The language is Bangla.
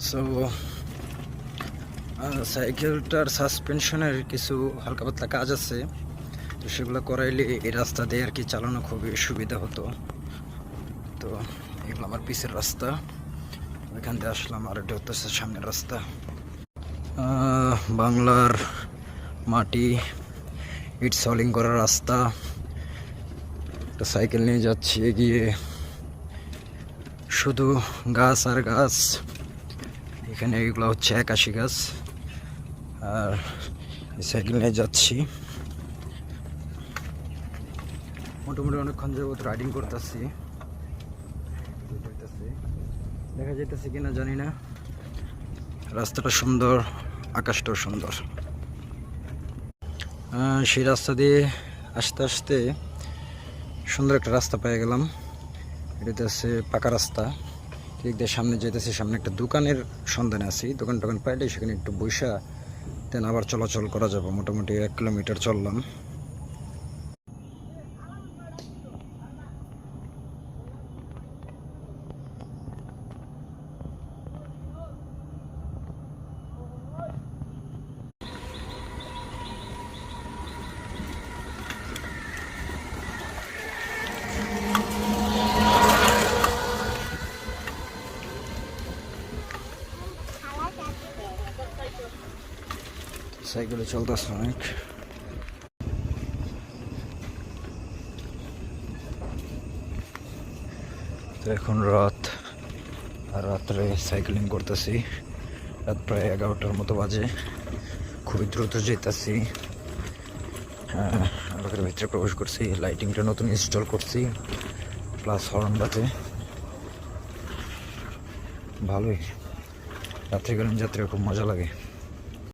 সো সাইকেলটার সাসপেনশনের কিছু হালকা পাতলা কাজ আছে, তো সেগুলো করাইলে এই রাস্তা দিয়ে আর কি চালানো খুবই সুবিধা হতো। তো এগুলো আমার পিছের রাস্তা, ওইখান দিয়ে আসলাম। আর এটা হচ্ছে সামনের রাস্তা। বাংলার মাটি, ইট সলিং করার রাস্তা। একটা সাইকেল নিয়ে যাচ্ছি এগিয়ে, শুধু গাছ আর গাছ। এখানে এগুলো হচ্ছে একাশি গাছ। আর সাইকেল নিয়ে যাচ্ছি, মোটামুটি অনেকক্ষণ যাবত রাইডিং করতেছি। দেখা যাইতেছে কিনা জানি না। রাস্তাটা সুন্দর, আকাশটাও সুন্দর। সেই রাস্তা দিয়ে আস্তে আস্তে সুন্দর একটা রাস্তা পেয়ে গেলাম। এটাতে আছে পাকা রাস্তা। ঠিক দিয়ে সামনে যেতেছি, সামনে একটা দোকানের সন্ধানে আছি। দোকান টোকান পাইলে সেখানে একটু বৈশা দেন আবার চলাচল করা যাবে। মোটামুটি 1 কিলোমিটার চললাম। সাইকেলে চলতেছে অনেক। তো এখন রাত, আর রাত্রে সাইকেলিং করতেছি। রাত প্রায় 11টার মতো বাজে। খুবই দ্রুত যেতেছি। এলাকার ভিতরে প্রবেশ করছি। লাইটিংটা নতুন ইনস্টল করছি, প্লাস হর্ন বাজে। ভালোই, রাত্রিকালীন যাত্রী খুব মজা লাগে।